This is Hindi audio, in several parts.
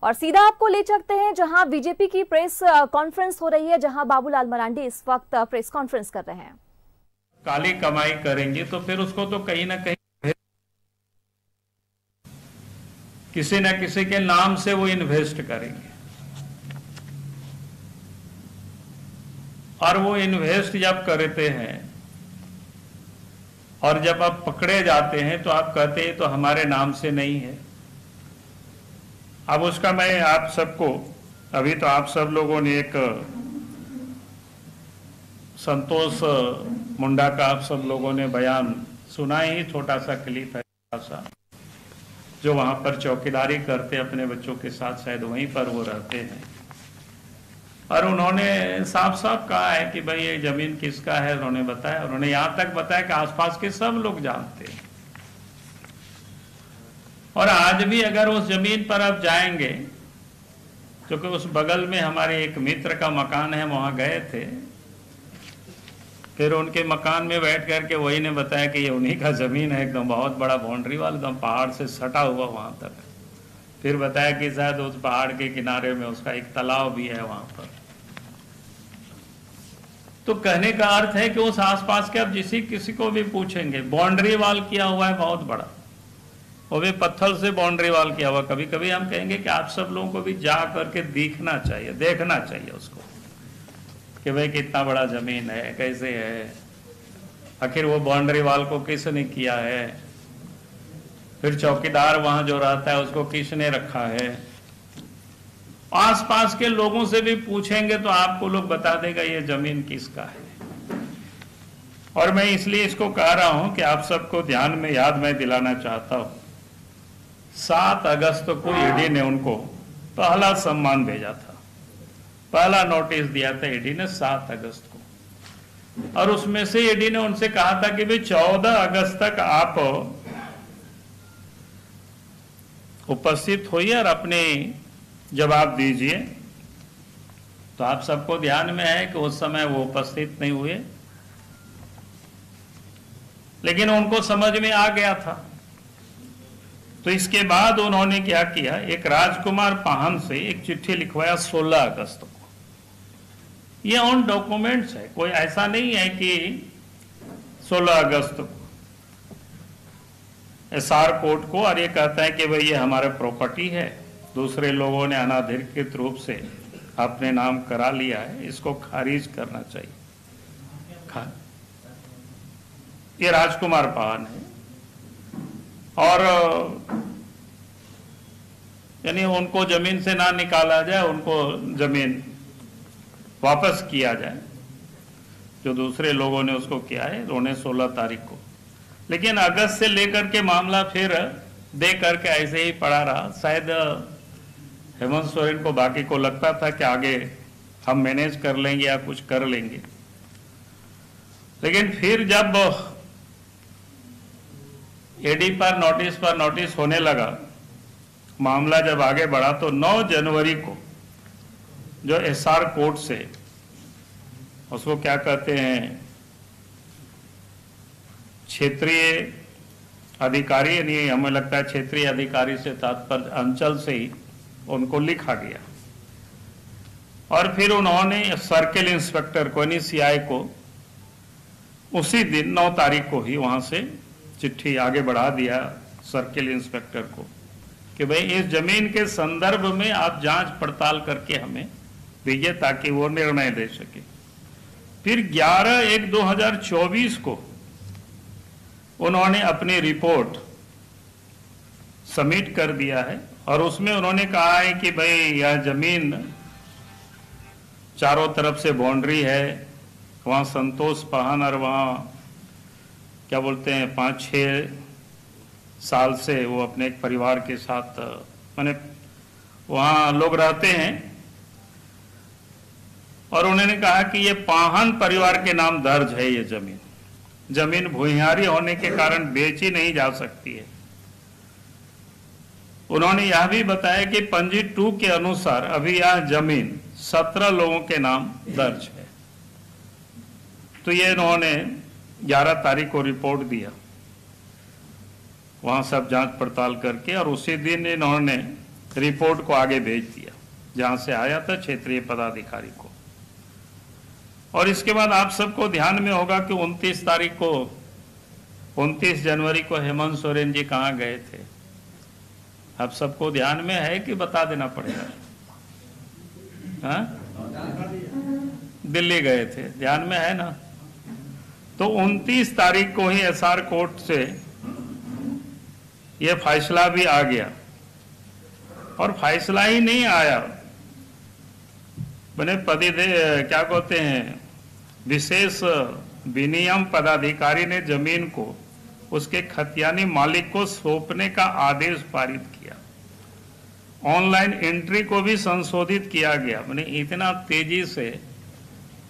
और सीधा आपको ले चलते हैं जहां बीजेपी की प्रेस कॉन्फ्रेंस हो रही है, जहां बाबूलाल मरांडी इस वक्त प्रेस कॉन्फ्रेंस कर रहे हैं। काली कमाई करेंगे तो फिर उसको तो कहीं ना कहीं किसी न किसी के नाम से वो इन्वेस्ट करेंगे, और वो इन्वेस्ट जब करते हैं और जब आप पकड़े जाते हैं तो आप कहते हैं तो हमारे नाम से नहीं है। अब उसका मैं आप सबको, अभी तो आप सब लोगों ने एक संतोष मुंडा का आप सब लोगों ने बयान सुना ही, छोटा सा क्लिप है सा, जो वहां पर चौकीदारी करते अपने बच्चों के साथ, शायद वहीं पर वो रहते हैं, और उन्होंने साफ साफ कहा है कि भाई ये जमीन किसका है। उन्होंने बताया, उन्होंने यहां तक बताया कि आसपास के सब लोग जानते हैं। और आज भी अगर उस जमीन पर आप जाएंगे, क्योंकि उस बगल में हमारे एक मित्र का मकान है, वहां गए थे, फिर उनके मकान में बैठ करके वही ने बताया कि ये उन्हीं का जमीन है, एकदम बहुत बड़ा बाउंड्री वाला, एकदम पहाड़ से सटा हुआ वहां तक। फिर बताया कि शायद उस पहाड़ के किनारे में उसका एक तालाब भी है वहां पर। तो कहने का अर्थ है कि उस आसपास के आप किसी को भी पूछेंगे, बाउंड्री वाल किया हुआ है बहुत बड़ा, वो भी पत्थर से बाउंड्री वाल किया हुआ। कभी कभी हम कहेंगे कि आप सब लोगों को भी जा करके देखना चाहिए, देखना चाहिए उसको कि भाई कितना बड़ा जमीन है, कैसे है, आखिर वो बाउंड्री वाल को किसने किया है, फिर चौकीदार वहां जो रहता है उसको किसने रखा है। आसपास के लोगों से भी पूछेंगे तो आपको लोग बता देगा ये जमीन किसका है। और मैं इसलिए इसको कह रहा हूं कि आप सबको ध्यान में याद मैं दिलाना चाहता हूं, 7 अगस्त को ईडी ने उनको पहला सम्मान भेजा था, पहला नोटिस दिया था ईडी ने 7 अगस्त को, और उसमें से ईडी ने उनसे कहा था कि भाई 14 अगस्त तक आप उपस्थित होइए और अपने जवाब दीजिए। तो आप सबको ध्यान में है कि उस समय वो उपस्थित नहीं हुए, लेकिन उनको समझ में आ गया था। तो इसके बाद उन्होंने क्या किया, एक राजकुमार पाहन से एक चिट्ठी लिखवाया 16 अगस्त को। ये ऑन डॉक्यूमेंट्स है, कोई ऐसा नहीं है कि 16 अगस्त को एसआर कोर्ट को, और ये कहता है कि भाई ये हमारा प्रॉपर्टी है, दूसरे लोगों ने अनाधिकृत रूप से अपने नाम करा लिया है, इसको खारिज करना चाहिए। ये राजकुमार पाहन है, और यानी उनको जमीन से ना निकाला जाए, उनको जमीन वापस किया जाए, जो दूसरे लोगों ने उसको किया है, उन्हें 16 तारीख को। लेकिन अगस्त से लेकर के मामला फिर दे करके ऐसे ही पड़ा रहा। शायद हेमंत सोरेन को, बाकी को लगता था कि आगे हम मैनेज कर लेंगे या कुछ कर लेंगे, लेकिन फिर जब ईडी पर नोटिस होने लगा, मामला जब आगे बढ़ा, तो 9 जनवरी को जो एसआर कोर्ट से, उसको क्या कहते हैं, क्षेत्रीय अधिकारी, यानी हमें लगता है क्षेत्रीय अधिकारी से तात्पर्य अंचल से ही उनको लिखा गया, और फिर उन्होंने सर्किल इंस्पेक्टर को, यानी सीआई को, उसी दिन 9 तारीख को ही वहां से चिट्ठी आगे बढ़ा दिया सर्किल इंस्पेक्टर को कि भाई इस जमीन के संदर्भ में आप जांच पड़ताल करके हमें दीजिए, ताकि वो निर्णय दे सके। फिर 11/1/2024 को उन्होंने अपनी रिपोर्ट सबमिट कर दिया है, और उसमें उन्होंने कहा है कि भाई यह जमीन चारों तरफ से बाउंड्री है, वहाँ संतोष पाहन और वहाँ क्या बोलते हैं 5-6 साल से वो अपने एक परिवार के साथ, माने वहाँ लोग रहते हैं, और उन्होंने कहा कि ये पाहन परिवार के नाम दर्ज है। ये जमीन भूमिहारी होने के कारण बेची नहीं जा सकती है। उन्होंने यह भी बताया कि पंजी 2 के अनुसार अभी यह जमीन 17 लोगों के नाम दर्ज है। तो ये इन्होंने 11 तारीख को रिपोर्ट दिया, वहां सब जांच पड़ताल करके, और उसी दिन इन्होंने रिपोर्ट को आगे भेज दिया जहां से आया था क्षेत्रीय पदाधिकारी को। और इसके बाद आप सबको ध्यान में होगा कि 29 जनवरी को हेमंत सोरेन जी कहां गए थे। आप सबको ध्यान में है कि बता देना पड़ेगा? हाँ? दिल्ली गए थे, ध्यान में है ना? तो 29 तारीख को ही एसआर कोर्ट से यह फैसला भी आ गया। और फैसला ही नहीं आया, बने क्या कहते हैं, विशेष विनियम पदाधिकारी ने जमीन को उसके खतियानी मालिक को सौंपने का आदेश पारित किया। ऑनलाइन एंट्री को भी संशोधित किया गया। मैंने इतना तेजी से,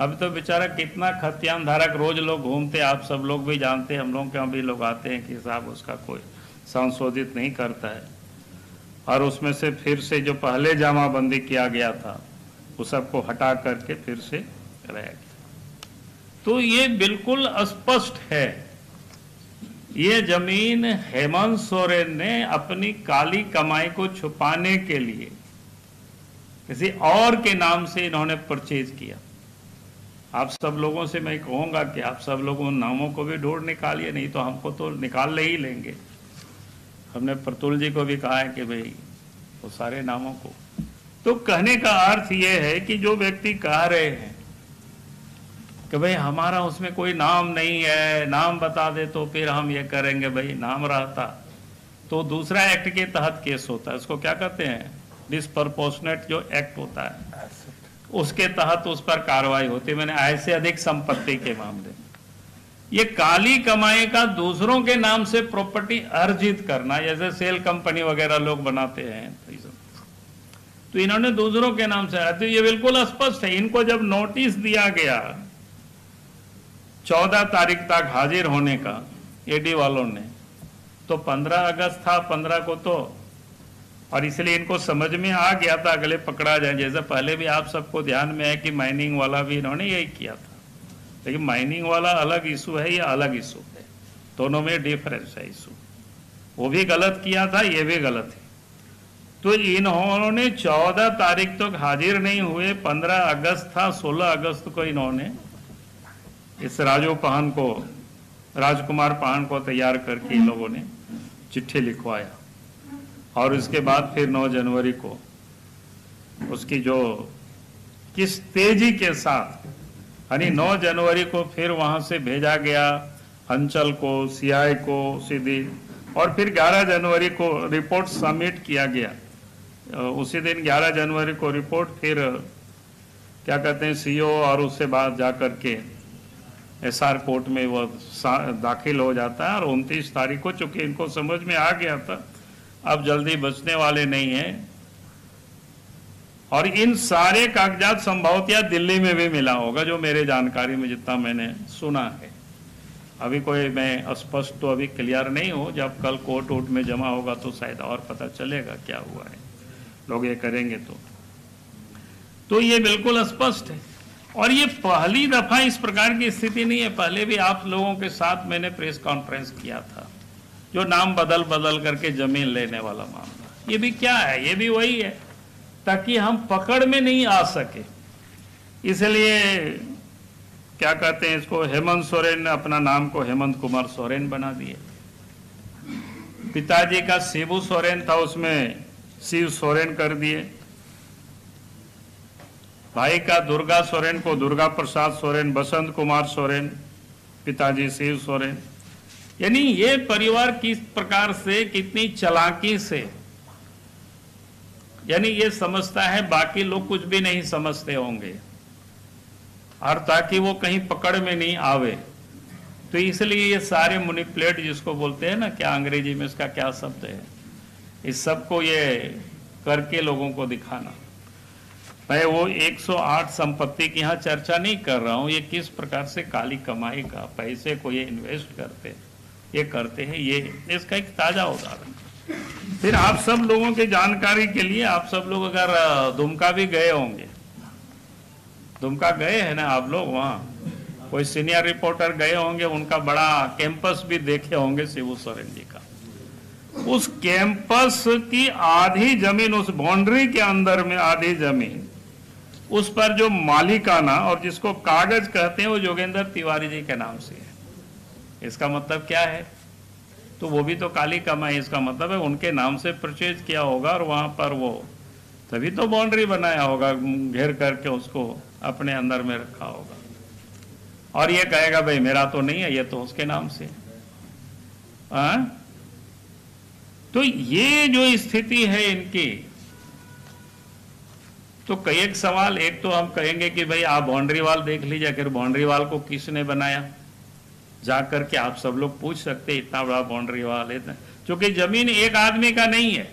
अब तो बेचारा कितना खतियान धारक रोज लोग घूमते, आप सब लोग भी जानते हैं, हम लोग के यहाँ भी लोग आते हैं कि साहब उसका कोई संशोधित नहीं करता है। और उसमें से फिर से जो पहले जमाबंदी किया गया था वो सबको हटा करके फिर से कराया गया। तो ये बिल्कुल स्पष्ट है, ये जमीन हेमंत सोरेन ने अपनी काली कमाई को छुपाने के लिए किसी और के नाम से इन्होंने परचेज किया। आप सब लोगों से मैं कहूंगा कि आप सब लोगों उन नामों को भी ढूंढ निकालिए, नहीं तो हमको तो निकाल ले ही लेंगे। हमने प्रतुल जी को भी कहा है कि भाई वो सारे नामों को, तो कहने का अर्थ ये है कि जो व्यक्ति कह रहे हैं कि भाई हमारा उसमें कोई नाम नहीं है, नाम बता दे तो फिर हम ये करेंगे, भाई नाम रहता तो दूसरा एक्ट के तहत केस होता है, उसको क्या कहते हैं, डिसप्रपोर्शनेट जो एक्ट होता है उसके तहत उस पर कार्रवाई होती है। मैंने ऐसे अधिक संपत्ति के मामले, ये काली कमाई का दूसरों के नाम से प्रॉपर्टी अर्जित करना, जैसे सेल कंपनी वगैरह लोग बनाते हैं, तो इन्होंने दूसरों के नाम से, तो ये बिल्कुल स्पष्ट है। इनको जब नोटिस दिया गया 14 तारीख तक हाजिर होने का ईडी वालों ने, तो 15 अगस्त था 15 को, तो और इसलिए इनको समझ में आ गया था अगले पकड़ा जाए। जैसे पहले भी आप सबको ध्यान में है कि माइनिंग वाला भी इन्होंने यही किया था, लेकिन माइनिंग वाला अलग इशू है, ये अलग इशू है, दोनों में डिफरेंस है इशू। वो भी गलत किया था, ये भी गलत है। तो इन्होंने 14 तारीख तक हाजिर नहीं हुए, 15 अगस्त था, 16 अगस्त को इन्होंने इस राजकुमार पाहन को तैयार करके इन लोगों ने चिट्ठी लिखवाया। और उसके बाद फिर 9 जनवरी को उसकी जो किस तेजी के साथ, यानी 9 जनवरी को फिर वहां से भेजा गया अंचल को, सीआई को सीधी, और फिर 11 जनवरी को रिपोर्ट सबमिट किया गया। उसी दिन 11 जनवरी को रिपोर्ट फिर क्या कहते हैं सीओ, और उससे बाद जाकर के एसआर कोर्ट में वो दाखिल हो जाता है। और 29 तारीख को चूंकि इनको समझ में आ गया था अब जल्दी बचने वाले नहीं हैं, और इन सारे कागजात संभवतः दिल्ली में भी मिला होगा, जो मेरे जानकारी में जितना मैंने सुना है। अभी कोई मैं स्पष्ट तो अभी क्लियर नहीं हो, जब कल कोर्ट वोट में जमा होगा तो शायद और पता चलेगा क्या हुआ है, लोग ये करेंगे तो ये बिल्कुल स्पष्ट है। और ये पहली दफा इस प्रकार की स्थिति नहीं है, पहले भी आप लोगों के साथ मैंने प्रेस कॉन्फ्रेंस किया था, जो नाम बदल करके जमीन लेने वाला मामला। ये भी क्या है, ये भी वही है, ताकि हम पकड़ में नहीं आ सके, इसलिए क्या कहते हैं इसको, हेमंत सोरेन ने अपना नाम को हेमंत कुमार सोरेन बना दिए। पिताजी का शिबू सोरेन था, उसमें शिव सोरेन कर दिए। भाई का दुर्गा सोरेन को दुर्गा प्रसाद सोरेन, बसंत कुमार सोरेन, पिताजी शिव सोरेन। यानी ये परिवार किस प्रकार से, कितनी चालाकी से, यानी ये समझता है बाकी लोग कुछ भी नहीं समझते होंगे, और ताकि वो कहीं पकड़ में नहीं आवे, तो इसलिए ये सारे मैनिपुलेट जिसको बोलते हैं ना, क्या अंग्रेजी में इसका क्या शब्द है, इस सब को ये करके लोगों को दिखाना। मैं वो 108 संपत्ति की यहाँ चर्चा नहीं कर रहा हूँ, ये किस प्रकार से काली कमाई का पैसे को ये इन्वेस्ट करते हैं, ये इसका एक ताजा उदाहरण। फिर आप सब लोगों की जानकारी के लिए, आप सब लोग अगर दुमका भी गए होंगे, दुमका गए हैं ना आप लोग, वहाँ कोई सीनियर रिपोर्टर गए होंगे, उनका बड़ा कैंपस भी देखे होंगे शिबू सोरेन जी का। उस कैंपस की आधी जमीन, उस बाउंड्री के अंदर में आधी जमीन, उस पर जो मालिकाना और जिसको कागज कहते हैं वो जोगेंद्र तिवारी जी के नाम से है। इसका मतलब क्या है? तो वो भी तो काली कमाई। इसका मतलब है उनके नाम से परचेज किया होगा और वहां पर वो तभी तो बाउंड्री बनाया होगा, घेर करके उसको अपने अंदर में रखा होगा। और ये कहेगा भाई मेरा तो नहीं है, ये तो उसके नाम से। तो ये जो स्थिति है इनकी, तो कई एक सवाल, एक तो हम कहेंगे कि भाई आप बाउंड्री वाल देख लीजिए, आखिर बाउंड्री वाल को किसने बनाया, जाकर के आप सब लोग पूछ सकते हैं। इतना बड़ा बाउंड्री वाल है, क्योंकि जमीन एक आदमी का नहीं है,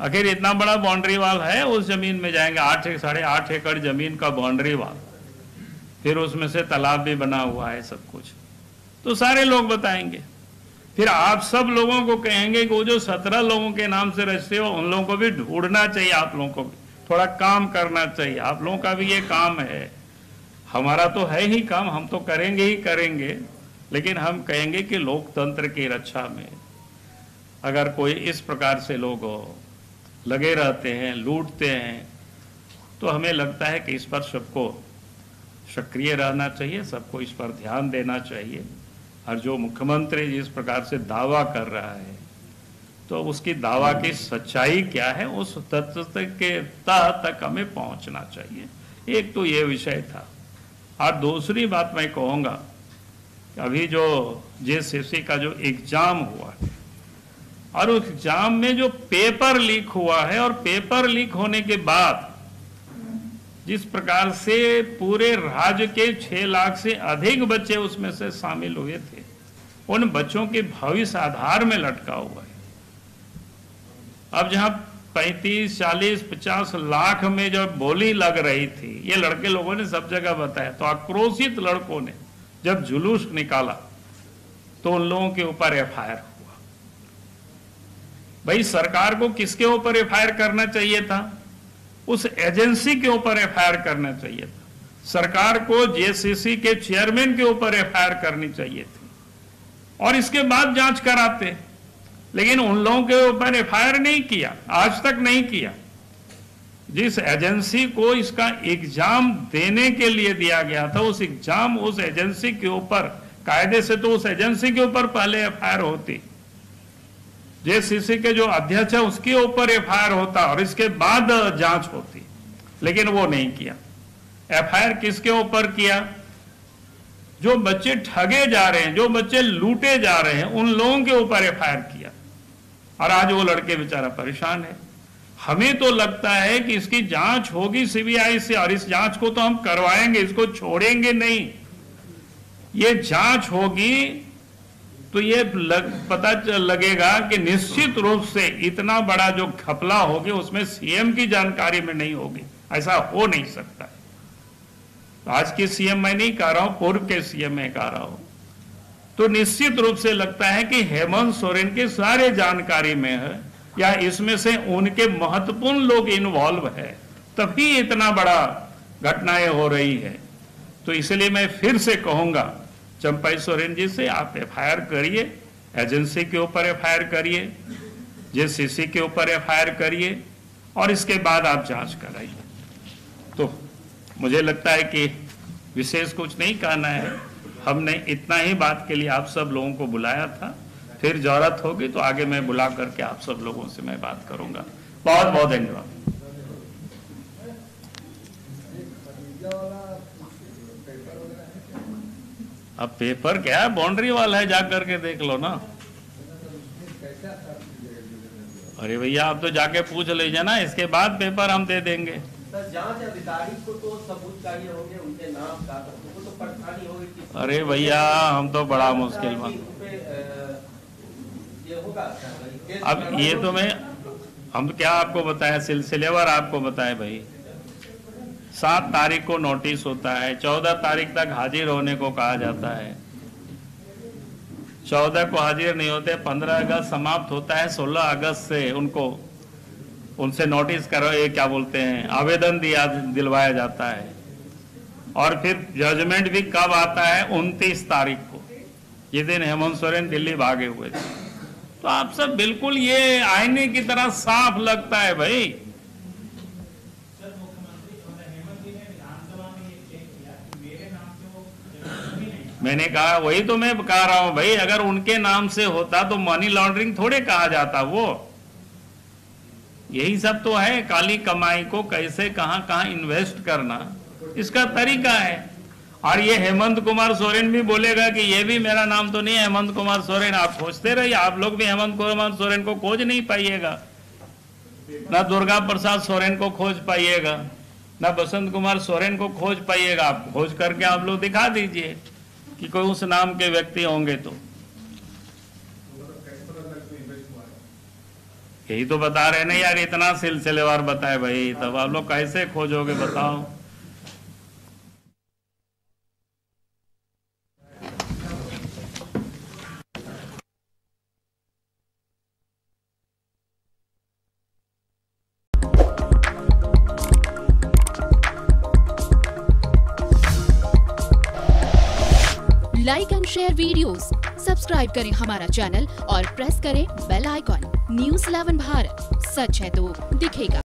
आखिर इतना बड़ा बाउंड्री वाल है, उस जमीन में जाएंगे 8.5 एकड़ जमीन का बाउंड्री वाल, फिर उसमें से तालाब भी बना हुआ है, सब कुछ तो सारे लोग बताएंगे। फिर आप सब लोगों को कहेंगे कि वो जो 17 लोगों के नाम से रजिस्ट्री हो उन लोगों को भी ढूंढना चाहिए, आप लोगों को भी थोड़ा काम करना चाहिए, आप लोगों का भी ये काम है। हमारा तो है ही काम, हम तो करेंगे ही करेंगे, लेकिन हम कहेंगे कि लोकतंत्र की रक्षा में अगर कोई इस प्रकार से लोग लगे रहते हैं, लूटते हैं, तो हमें लगता है कि इस पर सबको सक्रिय रहना चाहिए, सबको इस पर ध्यान देना चाहिए। और जो मुख्यमंत्री जिस प्रकार से दावा कर रहा है, तो उसकी दावा की सच्चाई क्या है, उस तथ्य के तह तक हमें पहुंचना चाहिए। एक तो ये विषय था। और दूसरी बात मैं कहूँगा, अभी जो जेसीसी का जो एग्जाम हुआ है और उस एग्जाम में जो पेपर लीक हुआ है, और पेपर लीक होने के बाद जिस प्रकार से पूरे राज्य के 6 लाख से अधिक बच्चे उसमें से शामिल हुए थे, उन बच्चों के भविष्य आधार में लटका हुआ है। अब जहां 35, 40, 50 लाख में जब बोली लग रही थी, ये लड़के लोगों ने सब जगह बताया, तो आक्रोशित लड़कों ने जब जुलूस निकाला तो उन लोगों के ऊपर एफआईआर हुआ। भाई सरकार को किसके ऊपर एफआईआर करना चाहिए था? उस एजेंसी के ऊपर एफआईआर करना चाहिए था। सरकार को जेसीसी के चेयरमैन के ऊपर एफआईआर करनी चाहिए थी और इसके बाद जांच कराते, लेकिन उन लोगों के ऊपर एफआईआर नहीं किया, आज तक नहीं किया। जिस एजेंसी को इसका एग्जाम देने के लिए दिया गया था, उस एग्जाम, उस एजेंसी के ऊपर कायदे से तो उस एजेंसी के ऊपर पहले एफआईआर होती, जेसीसी के जो अध्यक्ष है उसके ऊपर एफआईआर होता और इसके बाद जांच होती, लेकिन वो नहीं किया। एफआईआर किसके ऊपर किया? जो बच्चे ठगे जा रहे हैं, जो बच्चे लूटे जा रहे हैं, उन लोगों के ऊपर एफआईआर किया। और आज वो लड़के बेचारा परेशान है। हमें तो लगता है कि इसकी जांच होगी सीबीआई से, और इस जांच को तो हम करवाएंगे, इसको छोड़ेंगे नहीं। ये जांच होगी तो ये पता लगेगा कि निश्चित रूप से इतना बड़ा जो घपला होगी उसमें सीएम की जानकारी में नहीं होगी, ऐसा हो नहीं सकता। आज के सीएम मैं नहीं कह रहा हूं, पूर्व के सीएम मैं कह रहा हूं। तो निश्चित रूप से लगता है कि हेमंत सोरेन के सारे जानकारी में है, या इसमें से उनके महत्वपूर्ण लोग इन्वॉल्व है, तभी इतना बड़ा घटनाएं हो रही है। तो इसलिए मैं फिर से कहूंगा चंपई सोरेन जी से, आप एफआईआर करिए, एजेंसी के ऊपर एफआईआर करिए, जेसीसी के ऊपर एफआईआर करिए, और इसके बाद आप जांच कराइए। तो मुझे लगता है कि विशेष कुछ नहीं कहना है, हमने इतना ही बात के लिए आप सब लोगों को बुलाया था। फिर जरूरत होगी तो आगे मैं बुला करके आप सब लोगों से मैं बात करूंगा। बहुत बहुत धन्यवाद। अब पेपर क्या है, बाउंड्री वाल है, जा करके देख लो ना। अरे भैया आप तो जाके पूछ लीजिए ना, इसके बाद पेपर हम दे देंगे। सर जांच अधिकारी को तो सबूत चाहिए होंगे, उनके नाम का तो परेशानी होगी। अरे भैया हम तो बड़ा मुश्किल में, अब ये तो हम क्या आपको बताएं, सिलसिलेवार आपको बताएं भाई। 7 तारीख को नोटिस होता है, 14 तारीख तक हाजिर होने को कहा जाता है, 14 को हाजिर नहीं होते, 15 अगस्त समाप्त होता है, 16 अगस्त से उनसे नोटिस करो, ये क्या बोलते हैं, आवेदन दिलवाया जाता है। और फिर जजमेंट भी कब आता है? 29 तारीख को, ये दिन हेमंत सोरेन दिल्ली भागे हुए थे। तो आप सब बिल्कुल ये आईने की तरह साफ लगता है भाई। मैंने कहा, वही तो मैं कह रहा हूं भाई, अगर उनके नाम से होता तो मनी लॉन्ड्रिंग थोड़े कहा जाता। वो यही सब तो है, काली कमाई को कैसे कहां कहां इन्वेस्ट करना, इसका तरीका है। और ये हेमंत कुमार सोरेन भी बोलेगा कि ये भी मेरा नाम तो नहीं है हेमंत कुमार सोरेन। आप खोजते रहिए, आप लोग भी हेमंत कुमार सोरेन को खोज नहीं पाइएगा, ना दुर्गा प्रसाद सोरेन को खोज पाइएगा, ना बसंत कुमार सोरेन को खोज पाइएगा। आप खोज करके आप लोग दिखा दीजिए कि कोई उस नाम के व्यक्ति होंगे तो। यही तो बता रहे ना यार, इतना सिलसिलेवार बताए भाई, तब आप लोग कैसे खोजोगे बताओ। Like and share videos, subscribe करें हमारा चैनल और प्रेस करें बेल आइकॉन। न्यूज़ 11 भारत, सच है तो दिखेगा।